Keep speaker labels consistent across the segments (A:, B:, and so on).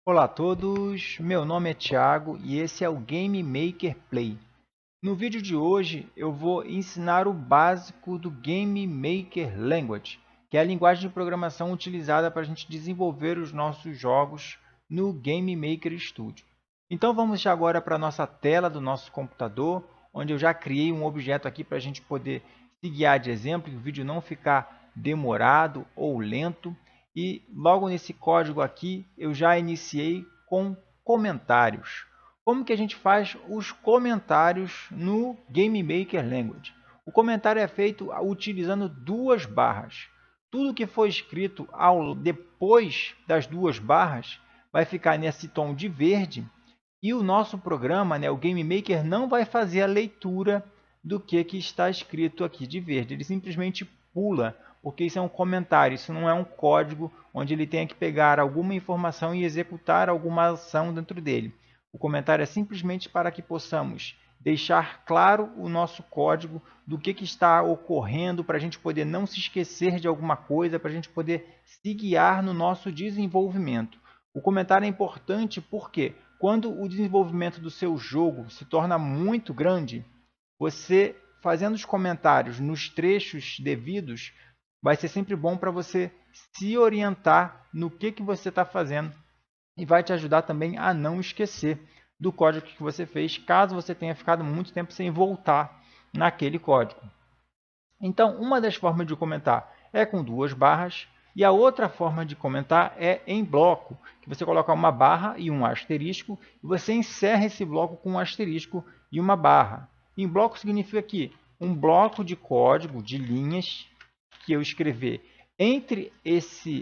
A: Olá a todos, meu nome é Thiago e esse é o Game Maker Play. No vídeo de hoje eu vou ensinar o básico do Game Maker Language, que é a linguagem de programação utilizada para a gente desenvolver os nossos jogos no Game Maker Studio. Então vamos já agora para a nossa tela do nosso computador, onde eu já criei um objeto aqui para a gente poder se guiar de exemplo, e o vídeo não ficar demorado ou lento. E logo nesse código aqui eu já iniciei com comentários. Como que a gente faz os comentários no Game Maker Language? O comentário é feito utilizando duas barras. Tudo que foi escrito depois das duas barras vai ficar nesse tom de verde e o nosso programa, o Game Maker, não vai fazer a leitura do que está escrito aqui de verde. Ele simplesmente pula, porque isso é um comentário, isso não é um código onde ele tenha que pegar alguma informação e executar alguma ação dentro dele. O comentário é simplesmente para que possamos deixar claro o nosso código do que está ocorrendo, para a gente poder não se esquecer de alguma coisa, para a gente poder se guiar no nosso desenvolvimento. O comentário é importante porque quando o desenvolvimento do seu jogo se torna muito grande, você fazendo os comentários nos trechos devidos, vai ser sempre bom para você se orientar no que você está fazendo e vai te ajudar também a não esquecer do código que você fez, caso você tenha ficado muito tempo sem voltar naquele código. Então, uma das formas de comentar é com duas barras e a outra forma de comentar é em bloco, que você coloca uma barra e um asterisco e você encerra esse bloco com um asterisco e uma barra. Em bloco significa que um bloco de código, de linhas, que eu escrever entre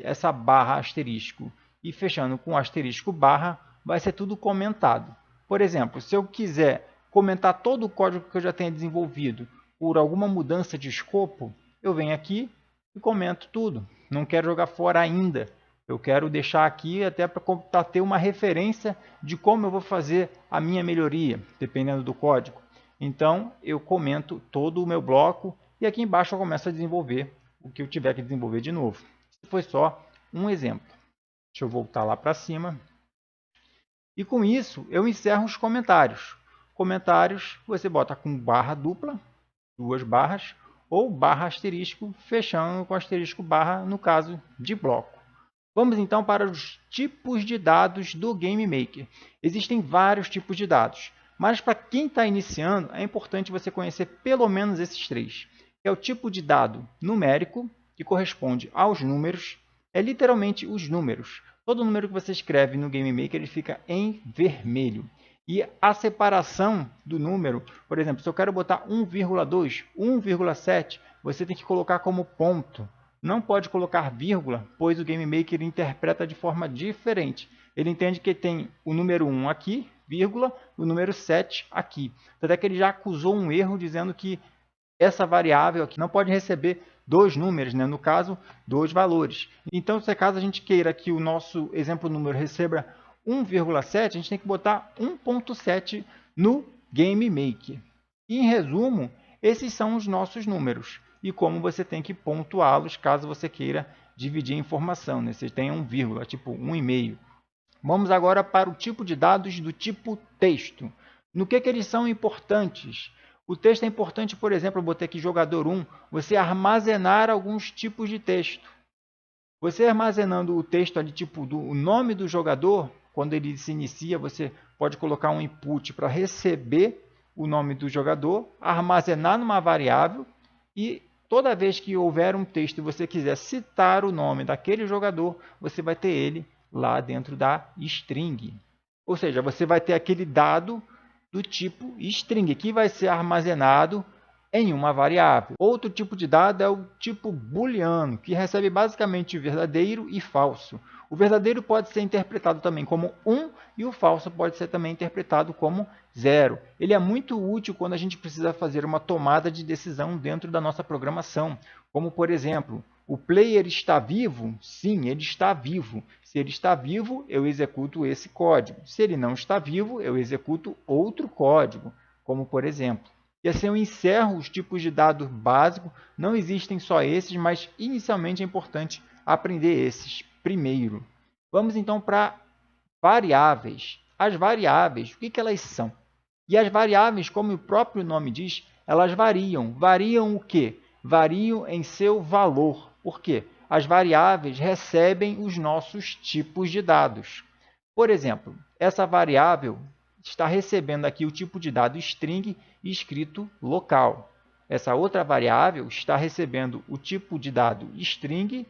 A: essa barra asterisco e fechando com asterisco barra, vai ser tudo comentado. Por exemplo, se eu quiser comentar todo o código que eu já tenha desenvolvido por alguma mudança de escopo, eu venho aqui e comento tudo. Não quero jogar fora ainda. Eu quero deixar aqui até para ter uma referência de como eu vou fazer a minha melhoria, dependendo do código. Então, eu comento todo o meu bloco e aqui embaixo eu começo a desenvolver o que eu tiver que desenvolver de novo. Isso foi só um exemplo. Deixa eu voltar lá para cima. E com isso, eu encerro os comentários. Comentários você bota com barra dupla, duas barras, ou barra asterisco, fechando com asterisco barra, no caso de bloco. Vamos então para os tipos de dados do Game Maker. Existem vários tipos de dados, mas para quem está iniciando, é importante você conhecer pelo menos esses três. É o tipo de dado numérico, que corresponde aos números, é literalmente os números. Todo número que você escreve no Game Maker ele fica em vermelho. E a separação do número, por exemplo, se eu quero botar 1,2, 1,7, você tem que colocar como ponto. Não pode colocar vírgula, pois o Game Maker interpreta de forma diferente. Ele entende que tem o número 1 aqui, vírgula, o número 7 aqui. Até que ele já acusou um erro dizendo que essa variável aqui não pode receber dois números, no caso, dois valores. Então, se caso a gente queira que o nosso exemplo número receba 1,7, a gente tem que botar 1,7 no Game Maker. E, em resumo, esses são os nossos números e como você tem que pontuá-los caso você queira dividir a informação. Você tem um vírgula, tipo 1,5. Vamos agora para o tipo de dados do tipo texto. No que eles são importantes? O texto é importante, por exemplo, eu botei aqui jogador 1, você armazenar alguns tipos de texto. Você armazenando o texto ali, tipo o nome do jogador, quando ele se inicia, você pode colocar um input para receber o nome do jogador, armazenar numa variável e toda vez que houver um texto e você quiser citar o nome daquele jogador, você vai ter ele lá dentro da string. Ou seja, você vai ter aquele dado do tipo string, que vai ser armazenado em uma variável. Outro tipo de dado é o tipo booleano, que recebe basicamente verdadeiro e falso. O verdadeiro pode ser interpretado também como 1 e o falso pode ser também interpretado como 0. Ele é muito útil quando a gente precisa fazer uma tomada de decisão dentro da nossa programação, como por exemplo, o player está vivo? Sim, ele está vivo. Se ele está vivo, eu executo esse código. Se ele não está vivo, eu executo outro código, como por exemplo. E assim eu encerro os tipos de dados básicos. Não existem só esses, mas inicialmente é importante aprender esses primeiro. Vamos então para variáveis. As variáveis, o que elas são? E as variáveis, como o próprio nome diz, elas variam. Variam o quê? Variam em seu valor. Por quê? As variáveis recebem os nossos tipos de dados. Por exemplo, essa variável está recebendo aqui o tipo de dado string escrito local. Essa outra variável está recebendo o tipo de dado string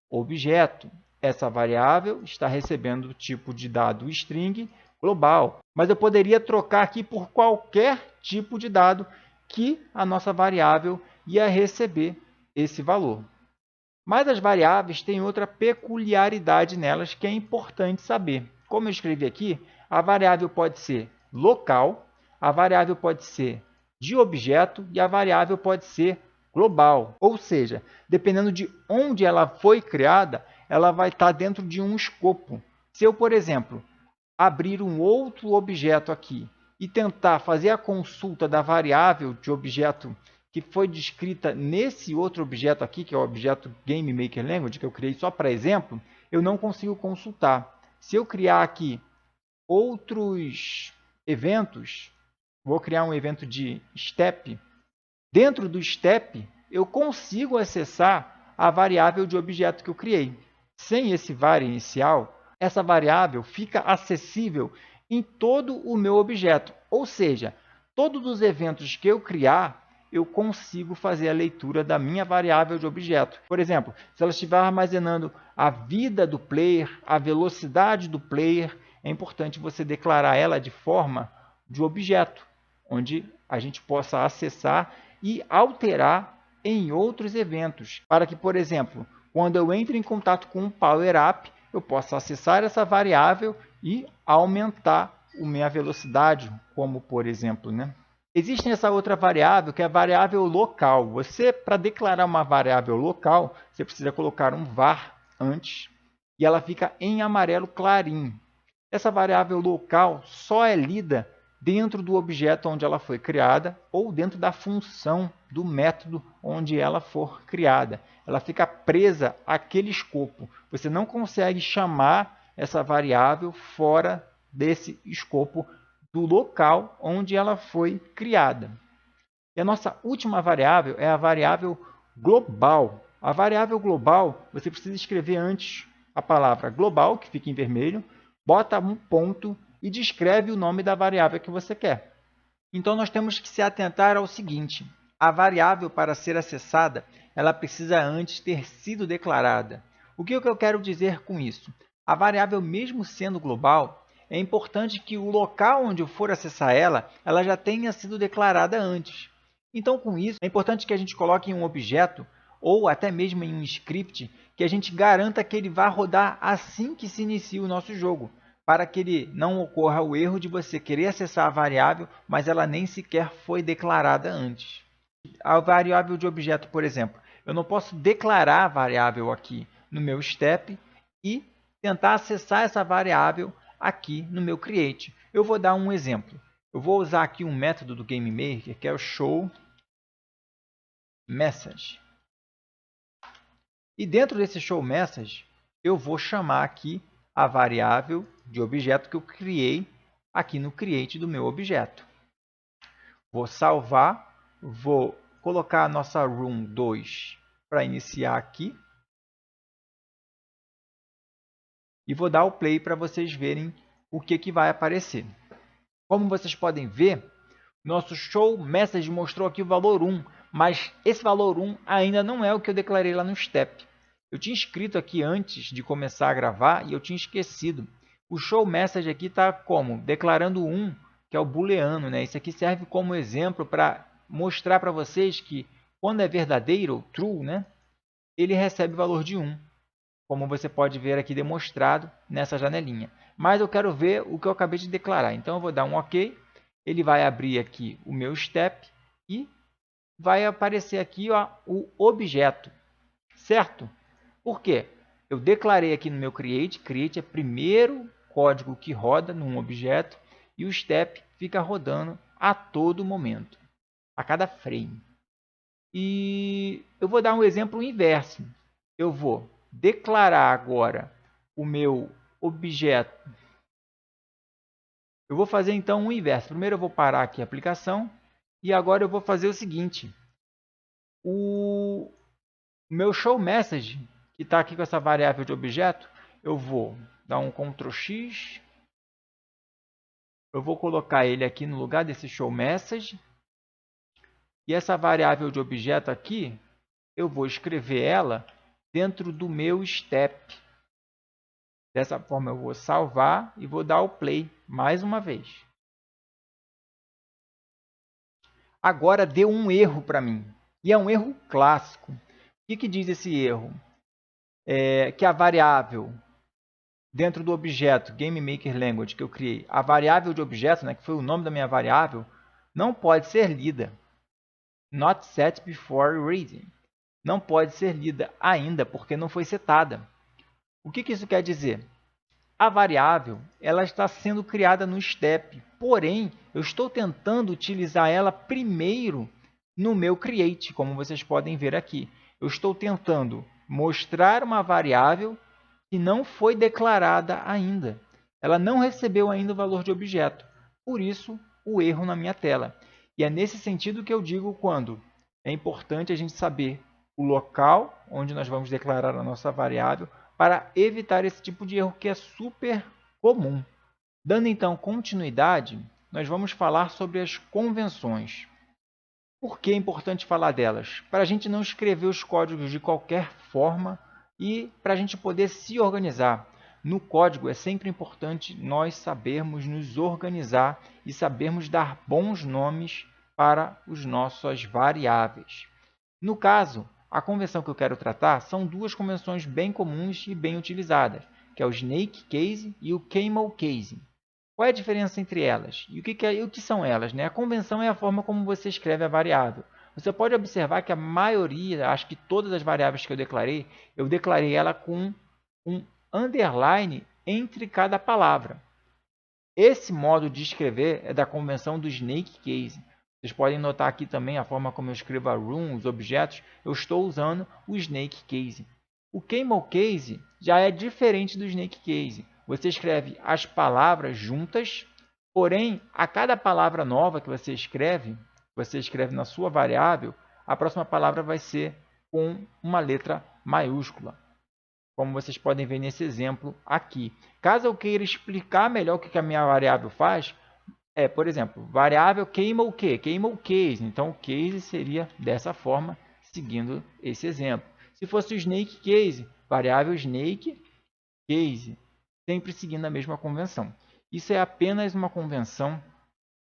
A: objeto. Essa variável está recebendo o tipo de dado string global. Mas eu poderia trocar aqui por qualquer tipo de dado que a nossa variável ia receber esse valor. Mas as variáveis têm outra peculiaridade nelas que é importante saber. Como eu escrevi aqui, a variável pode ser local, a variável pode ser de objeto e a variável pode ser global. Ou seja, dependendo de onde ela foi criada, ela vai estar dentro de um escopo. Se eu, por exemplo, abrir um outro objeto aqui e tentar fazer a consulta da variável de objeto que foi descrita nesse outro objeto aqui, que é o objeto GameMakerLanguage, que eu criei só para exemplo, eu não consigo consultar. Se eu criar aqui outros eventos, vou criar um evento de step, dentro do step eu consigo acessar a variável de objeto que eu criei. Sem esse var inicial, essa variável fica acessível em todo o meu objeto. Ou seja, todos os eventos que eu criar, eu consigo fazer a leitura da minha variável de objeto. Por exemplo, se ela estiver armazenando a vida do player, a velocidade do player, é importante você declarar ela de forma de objeto, onde a gente possa acessar e alterar em outros eventos, para que, por exemplo, quando eu entro em contato com um Power Up, eu possa acessar essa variável e aumentar a minha velocidade, como por exemplo, né? Existe essa outra variável, que é a variável local. Você, para declarar uma variável local, você precisa colocar um var antes e ela fica em amarelo clarinho. Essa variável local só é lida dentro do objeto onde ela foi criada ou dentro da função do método onde ela for criada. Ela fica presa àquele escopo. Você não consegue chamar essa variável fora desse escopo do local onde ela foi criada. E a nossa última variável é a variável global. A variável global, você precisa escrever antes a palavra global, que fica em vermelho, bota um ponto e descreve o nome da variável que você quer. Então, nós temos que se atentar ao seguinte: a variável, para ser acessada, ela precisa antes ter sido declarada. O que eu quero dizer com isso? A variável, mesmo sendo global, é importante que o local onde eu for acessar ela, ela já tenha sido declarada antes. Então, com isso, é importante que a gente coloque em um objeto ou até mesmo em um script que a gente garanta que ele vá rodar assim que se inicia o nosso jogo, para que ele não ocorra o erro de você querer acessar a variável, mas ela nem sequer foi declarada antes. A variável de objeto, por exemplo, eu não posso declarar a variável aqui no meu step e tentar acessar essa variável aqui no meu create. Eu vou dar um exemplo. Eu vou usar aqui um método do GameMaker, que é o showMessage. E dentro desse showMessage, eu vou chamar aqui a variável de objeto que eu criei aqui no create do meu objeto. Vou salvar, vou colocar a nossa room 2 para iniciar aqui. E vou dar o play para vocês verem o que vai aparecer. Como vocês podem ver, nosso show message mostrou aqui o valor 1, mas esse valor 1 ainda não é o que eu declarei lá no step. Eu tinha escrito aqui antes de começar a gravar e eu tinha esquecido. O show message aqui está como? Declarando 1, que é o booleano, né? Isso aqui serve como exemplo para mostrar para vocês que quando é verdadeiro, ou true, né? Ele recebe o valor de 1, como você pode ver aqui demonstrado nessa janelinha. Mas eu quero ver o que eu acabei de declarar. Então eu vou dar um OK. Ele vai abrir aqui o meu step e vai aparecer aqui ó, o objeto, certo? Por quê? Eu declarei aqui no meu create. Create é o primeiro código que roda num objeto e o step fica rodando a todo momento, a cada frame. E eu vou dar um exemplo inverso. Eu vou declarar agora o meu objeto Eu vou fazer então o inverso. Primeiro eu vou parar aqui a aplicação e agora eu vou fazer o seguinte. O meu showMessage, que está aqui com essa variável de objeto, eu vou dar um Ctrl X. Eu vou colocar ele aqui no lugar desse showMessage. E essa variável de objeto aqui, eu vou escrever ela dentro do meu step. Dessa forma eu vou salvar e vou dar o play mais uma vez. Agora deu um erro para mim. E é um erro clássico. O que diz esse erro? Que a variável dentro do objeto GameMaker que eu criei, a variável de objeto, que foi o nome da minha variável, não pode ser lida. Not set before reading. Não pode ser lida ainda porque não foi setada. O que isso quer dizer? A variável ela está sendo criada no step, porém eu estou tentando utilizar ela primeiro no meu create, como vocês podem ver aqui. Eu estou tentando mostrar uma variável que não foi declarada ainda. Ela não recebeu ainda o valor de objeto. Por isso, o erro na minha tela. E é nesse sentido que eu digo quando é importante a gente saber o local onde nós vamos declarar a nossa variável para evitar esse tipo de erro que é super comum. Dando então continuidade, nós vamos falar sobre as convenções. Por que é importante falar delas? Para a gente não escrever os códigos de qualquer forma e para a gente poder se organizar. No código é sempre importante nós sabermos nos organizar e sabermos dar bons nomes para as nossas variáveis. No caso, a convenção que eu quero tratar são duas convenções bem comuns e bem utilizadas, que é o snake case e o camel case. Qual é a diferença entre elas? E o que são elas? A convenção é a forma como você escreve a variável. Você pode observar que a maioria, acho que todas as variáveis que eu declarei ela com um underline entre cada palavra. Esse modo de escrever é da convenção do snake case. Vocês podem notar aqui também a forma como eu escrevo a room, os objetos, eu estou usando o snake case. O camel case já é diferente do snake case. Você escreve as palavras juntas, porém, a cada palavra nova que você escreve na sua variável, a próxima palavra vai ser com uma letra maiúscula, como vocês podem ver nesse exemplo aqui. Caso eu queira explicar melhor o que a minha variável faz, por exemplo, variável camel case. Então, o case seria dessa forma, seguindo esse exemplo. Se fosse o snake case, variável snake case, sempre seguindo a mesma convenção. Isso é apenas uma convenção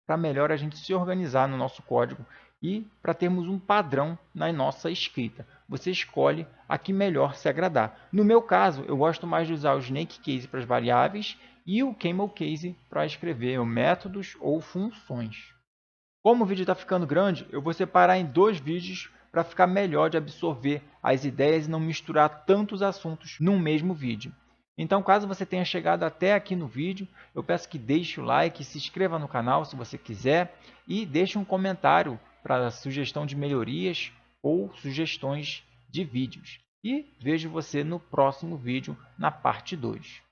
A: para melhor a gente se organizar no nosso código e para termos um padrão na nossa escrita. Você escolhe a que melhor se agradar. No meu caso, eu gosto mais de usar o snake case para as variáveis e o camel case para escrever métodos ou funções. Como o vídeo está ficando grande, eu vou separar em 2 vídeos para ficar melhor de absorver as ideias e não misturar tantos assuntos num mesmo vídeo. Então, caso você tenha chegado até aqui no vídeo, eu peço que deixe o like, se inscreva no canal se você quiser e deixe um comentário para sugestão de melhorias ou sugestões de vídeos. E vejo você no próximo vídeo, na parte 2.